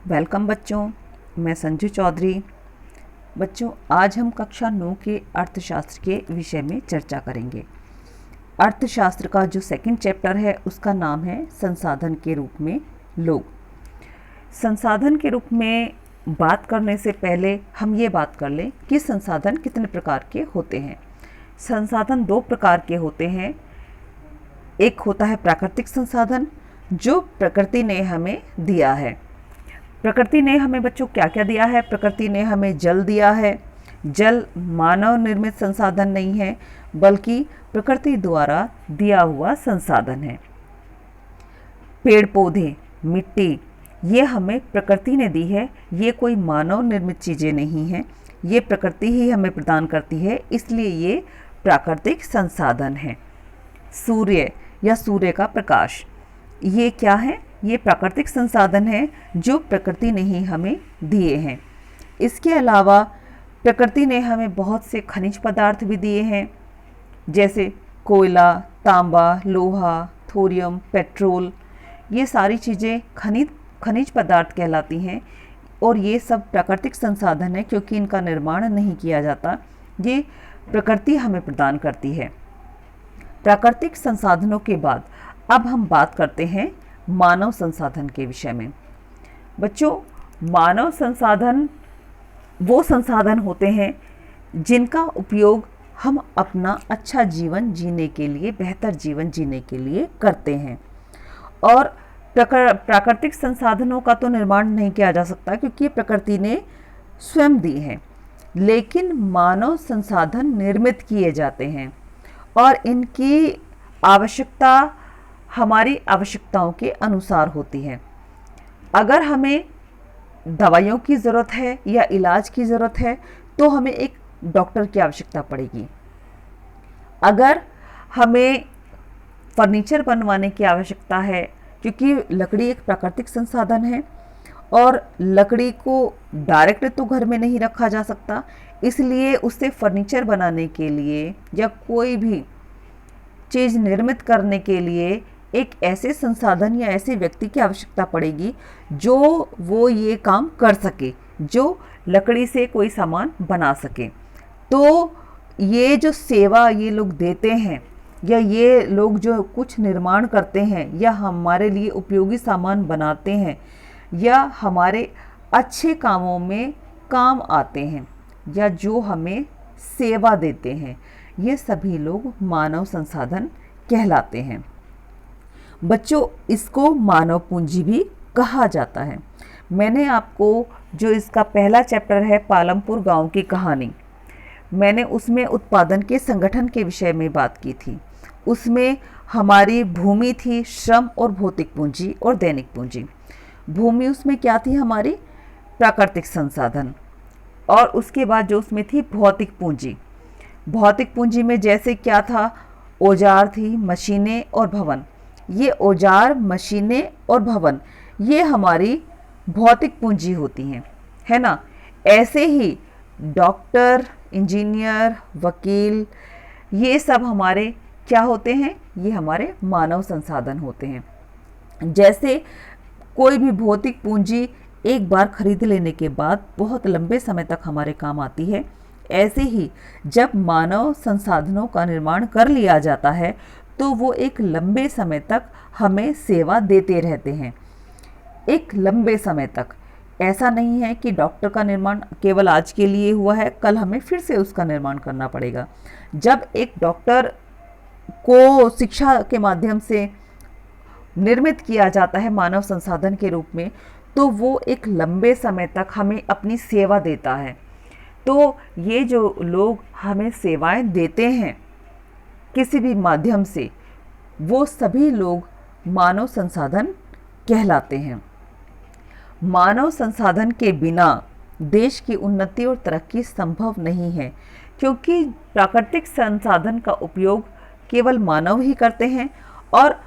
Welcome बच्चों, मैं संजू चौधरी। बच्चों, आज हम कक्षा 9 के अर्थशास्त्र के विषय में चर्चा करेंगे। अर्थशास्त्र का जो सेकंड चैप्टर है उसका नाम है संसाधन के रूप में लोग। संसाधन के रूप में बात करने से पहले हम ये बात कर लें कि संसाधन कितने प्रकार के होते हैं। संसाधन दो प्रकार के होते हैं। एक होता है प्राकृतिक संसाधन, जो प्रकृति ने हमें दिया है। प्रकृति ने हमें बच्चों क्या क्या दिया है? प्रकृति ने हमें जल दिया है। जल मानव निर्मित संसाधन नहीं है, बल्कि प्रकृति द्वारा दिया हुआ संसाधन है। पेड़ पौधे, मिट्टी, ये हमें प्रकृति ने दी है। ये कोई मानव निर्मित चीज़ें नहीं हैं, ये प्रकृति ही हमें प्रदान करती है, इसलिए ये प्राकृतिक संसाधन है। सूर्य या सूर्य का प्रकाश, ये क्या है? ये प्राकृतिक संसाधन है जो प्रकृति ने ही हमें दिए हैं। इसके अलावा प्रकृति ने हमें बहुत से खनिज पदार्थ भी दिए हैं, जैसे कोयला, तांबा, लोहा, थोरियम, पेट्रोल। ये सारी चीज़ें खनिज पदार्थ कहलाती हैं और ये सब प्राकृतिक संसाधन है, क्योंकि इनका निर्माण नहीं किया जाता। ये प्रकृति हमें प्रदान करती है। प्राकृतिक संसाधनों के बाद अब हम बात करते हैं मानव संसाधन के विषय में। बच्चों, मानव संसाधन वो संसाधन होते हैं जिनका उपयोग हम अपना अच्छा जीवन जीने के लिए, बेहतर जीवन जीने के लिए करते हैं। और प्राकृतिक संसाधनों का तो निर्माण नहीं किया जा सकता, क्योंकि प्रकृति ने स्वयं दी है। लेकिन मानव संसाधन निर्मित किए जाते हैं और इनकी आवश्यकता हमारी आवश्यकताओं के अनुसार होती है। अगर हमें दवाइयों की ज़रूरत है या इलाज की ज़रूरत है तो हमें एक डॉक्टर की आवश्यकता पड़ेगी। अगर हमें फर्नीचर बनवाने की आवश्यकता है, क्योंकि लकड़ी एक प्राकृतिक संसाधन है और लकड़ी को डायरेक्ट तो घर में नहीं रखा जा सकता, इसलिए उससे फर्नीचर बनाने के लिए या कोई भी चीज़ निर्मित करने के लिए एक ऐसे संसाधन या ऐसे व्यक्ति की आवश्यकता पड़ेगी जो वो ये काम कर सके, जो लकड़ी से कोई सामान बना सके। तो ये जो सेवा ये लोग देते हैं या ये लोग जो कुछ निर्माण करते हैं या हमारे लिए उपयोगी सामान बनाते हैं या हमारे अच्छे कामों में काम आते हैं या जो हमें सेवा देते हैं, ये सभी लोग मानव संसाधन कहलाते हैं। बच्चों, इसको मानव पूंजी भी कहा जाता है। मैंने आपको जो इसका पहला चैप्टर है पालमपुर गांव की कहानी, मैंने उसमें उत्पादन के संगठन के विषय में बात की थी। उसमें हमारी भूमि थी, श्रम और भौतिक पूंजी और दैनिक पूंजी। भूमि उसमें क्या थी? हमारी प्राकृतिक संसाधन। और उसके बाद जो उसमें थी भौतिक पूंजी। भौतिक पूंजी में जैसे क्या था? औजार थी, मशीनें और भवन। ये औजार, मशीनें और भवन ये हमारी भौतिक पूंजी होती हैं, है ना। ऐसे ही डॉक्टर, इंजीनियर, वकील, ये सब हमारे क्या होते हैं? ये हमारे मानव संसाधन होते हैं। जैसे कोई भी भौतिक पूंजी एक बार खरीद लेने के बाद बहुत लंबे समय तक हमारे काम आती है, ऐसे ही जब मानव संसाधनों का निर्माण कर लिया जाता है तो वो एक लंबे समय तक हमें सेवा देते रहते हैं। एक लंबे समय तक। ऐसा नहीं है कि डॉक्टर का निर्माण केवल आज के लिए हुआ है, कल हमें फिर से उसका निर्माण करना पड़ेगा। जब एक डॉक्टर को शिक्षा के माध्यम से निर्मित किया जाता है मानव संसाधन के रूप में, तो वो एक लंबे समय तक हमें अपनी सेवा देता है। तो ये जो लोग हमें सेवाएं देते हैं किसी भी माध्यम से, वो सभी लोग मानव संसाधन कहलाते हैं। मानव संसाधन के बिना देश की उन्नति और तरक्की संभव नहीं है, क्योंकि प्राकृतिक संसाधन का उपयोग केवल मानव ही करते हैं और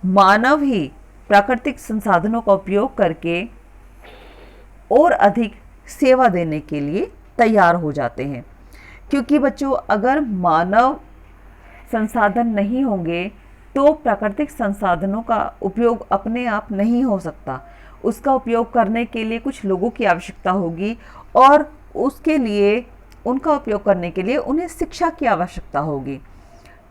मानव ही प्राकृतिक संसाधनों का उपयोग करके और अधिक सेवा देने के लिए तैयार हो जाते हैं। क्योंकि बच्चों, अगर मानव संसाधन नहीं होंगे तो प्राकृतिक संसाधनों का उपयोग अपने आप नहीं हो सकता। उसका उपयोग करने के लिए कुछ लोगों की आवश्यकता होगी और उसके लिए उनका उपयोग करने के लिए उन्हें शिक्षा की आवश्यकता होगी।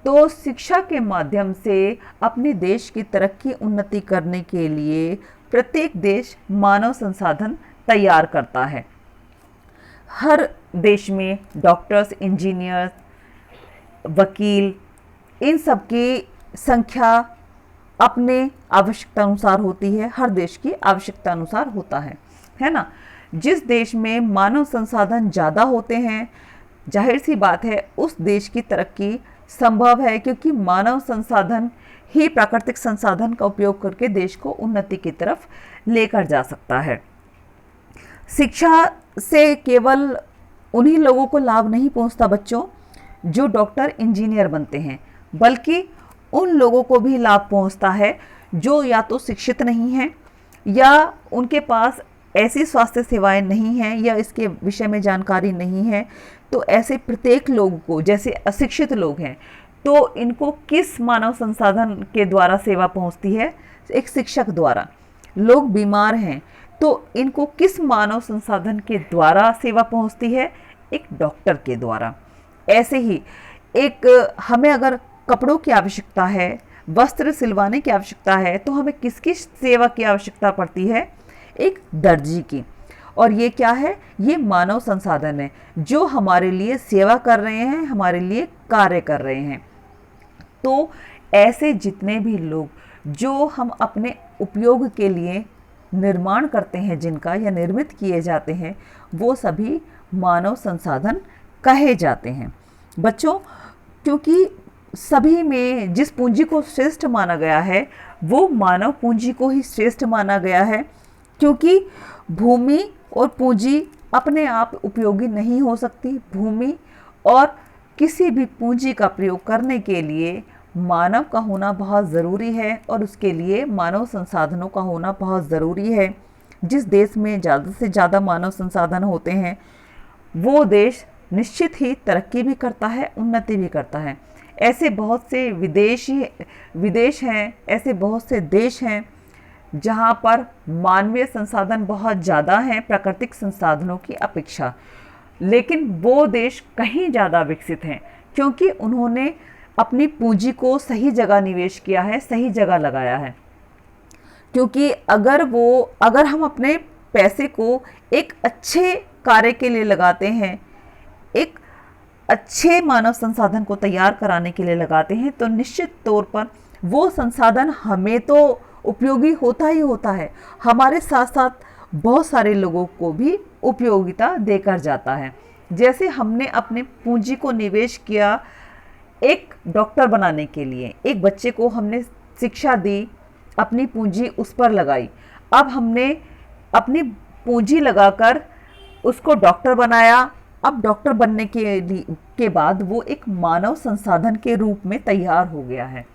तो शिक्षा के माध्यम से अपने देश की तरक्की उन्नति करने के लिए प्रत्येक देश मानव संसाधन तैयार करता है। हर देश में डॉक्टर्स, इंजीनियर्स, वकील, इन सब की संख्या अपने आवश्यकता अनुसार होती है, हर देश की आवश्यकता अनुसार होता है ना। जिस देश में मानव संसाधन ज़्यादा होते हैं, जाहिर सी बात है उस देश की तरक्की संभव है, क्योंकि मानव संसाधन ही प्राकृतिक संसाधन का उपयोग करके देश को उन्नति की तरफ लेकर जा सकता है। शिक्षा से केवल उन्हीं लोगों को लाभ नहीं पहुंचता बच्चों जो डॉक्टर, इंजीनियर बनते हैं, बल्कि उन लोगों को भी लाभ पहुंचता है जो या तो शिक्षित नहीं हैं या उनके पास ऐसी स्वास्थ्य सेवाएं नहीं हैं या इसके विषय में जानकारी नहीं है। तो ऐसे प्रत्येक लोगों को, जैसे अशिक्षित लोग हैं, तो इनको किस मानव संसाधन के द्वारा सेवा पहुंचती है? एक शिक्षक द्वारा। लोग बीमार हैं तो इनको किस मानव संसाधन के द्वारा सेवा पहुंचती है? एक डॉक्टर के द्वारा। ऐसे ही एक हमें अगर कपड़ों की आवश्यकता है, वस्त्र सिलवाने की आवश्यकता है, तो हमें किसकी सेवा की आवश्यकता पड़ती है? एक दर्जी की। और ये क्या है? ये मानव संसाधन है जो हमारे लिए सेवा कर रहे हैं, हमारे लिए कार्य कर रहे हैं। तो ऐसे जितने भी लोग जो हम अपने उपयोग के लिए निर्माण करते हैं, जिनका या निर्मित किए जाते हैं, वो सभी मानव संसाधन कहे जाते हैं बच्चों। क्योंकि सभी में जिस पूंजी को श्रेष्ठ माना गया है वो मानव पूंजी को ही श्रेष्ठ माना गया है, क्योंकि भूमि और पूंजी अपने आप उपयोगी नहीं हो सकती। भूमि और किसी भी पूंजी का प्रयोग करने के लिए मानव का होना बहुत ज़रूरी है और उसके लिए मानव संसाधनों का होना बहुत ज़रूरी है। जिस देश में ज़्यादा से ज़्यादा मानव संसाधन होते हैं वो देश निश्चित ही तरक्की भी करता है, उन्नति भी करता है। ऐसे बहुत से विदेश हैं, ऐसे बहुत से देश हैं जहाँ पर मानवीय संसाधन बहुत ज़्यादा हैं प्राकृतिक संसाधनों की अपेक्षा, लेकिन वो देश कहीं ज़्यादा विकसित हैं क्योंकि उन्होंने अपनी पूंजी को सही जगह निवेश किया है, सही जगह लगाया है। क्योंकि अगर हम अपने पैसे को एक अच्छे कार्य के लिए लगाते हैं, एक अच्छे मानव संसाधन को तैयार कराने के लिए लगाते हैं, तो निश्चित तौर पर वो संसाधन हमें तो उपयोगी होता ही होता है, हमारे साथ साथ बहुत सारे लोगों को भी उपयोगिता देकर जाता है। जैसे हमने अपने पूंजी को निवेश किया एक डॉक्टर बनाने के लिए, एक बच्चे को हमने शिक्षा दी, अपनी पूंजी उस पर लगाई, अब हमने अपनी पूंजी लगाकर उसको डॉक्टर बनाया। अब डॉक्टर बनने के बाद वो एक मानव संसाधन के रूप में तैयार हो गया है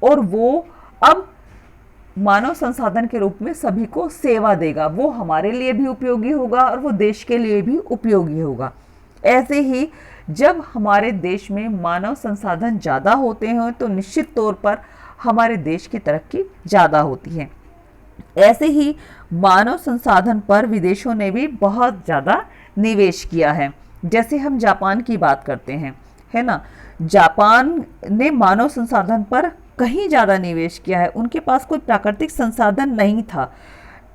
और वो अब मानव संसाधन के रूप में सभी को सेवा देगा। वो हमारे लिए भी उपयोगी होगा और वो देश के लिए भी उपयोगी होगा। ऐसे ही जब हमारे देश में मानव संसाधन ज़्यादा होते हैं तो निश्चित तौर पर हमारे देश की तरक्की ज़्यादा होती है। ऐसे ही मानव संसाधन पर विदेशों ने भी बहुत ज़्यादा निवेश किया है। जैसे हम जापान की बात करते हैं, है ना, जापान ने मानव संसाधन पर कहीं ज़्यादा निवेश किया है। उनके पास कोई प्राकृतिक संसाधन नहीं था,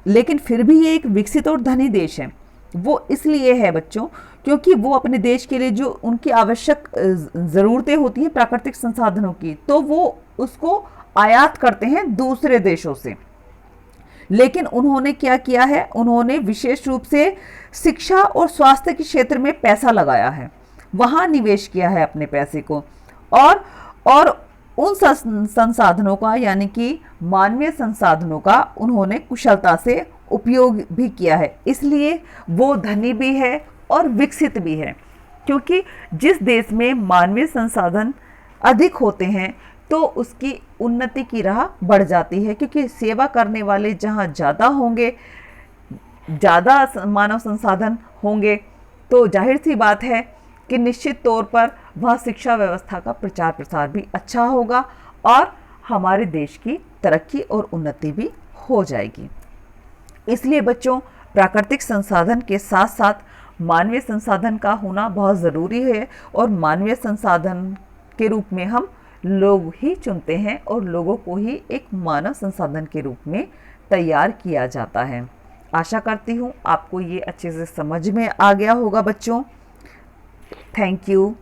लेकिन फिर भी ये एक विकसित और धनी देश है। वो इसलिए है बच्चों क्योंकि वो अपने देश के लिए जो उनकी आवश्यक ज़रूरतें होती हैं प्राकृतिक संसाधनों की, तो वो उसको आयात करते हैं दूसरे देशों से। लेकिन उन्होंने क्या किया है, उन्होंने विशेष रूप से शिक्षा और स्वास्थ्य के क्षेत्र में पैसा लगाया है, वहाँ निवेश किया है अपने पैसे को, और उन संसाधनों का यानी कि मानवीय संसाधनों का उन्होंने कुशलता से उपयोग भी किया है। इसलिए वो धनी भी है और विकसित भी है, क्योंकि जिस देश में मानवीय संसाधन अधिक होते हैं तो उसकी उन्नति की राह बढ़ जाती है, क्योंकि सेवा करने वाले जहाँ ज़्यादा होंगे, ज़्यादा मानव संसाधन होंगे, तो जाहिर सी बात है कि निश्चित तौर पर वह शिक्षा व्यवस्था का प्रचार प्रसार भी अच्छा होगा और हमारे देश की तरक्की और उन्नति भी हो जाएगी। इसलिए बच्चों, प्राकृतिक संसाधन के साथ साथ मानवीय संसाधन का होना बहुत ज़रूरी है और मानवीय संसाधन के रूप में हम लोग ही चुनते हैं और लोगों को ही एक मानव संसाधन के रूप में तैयार किया जाता है। आशा करती हूँ आपको ये अच्छे से समझ में आ गया होगा बच्चों। Thank you.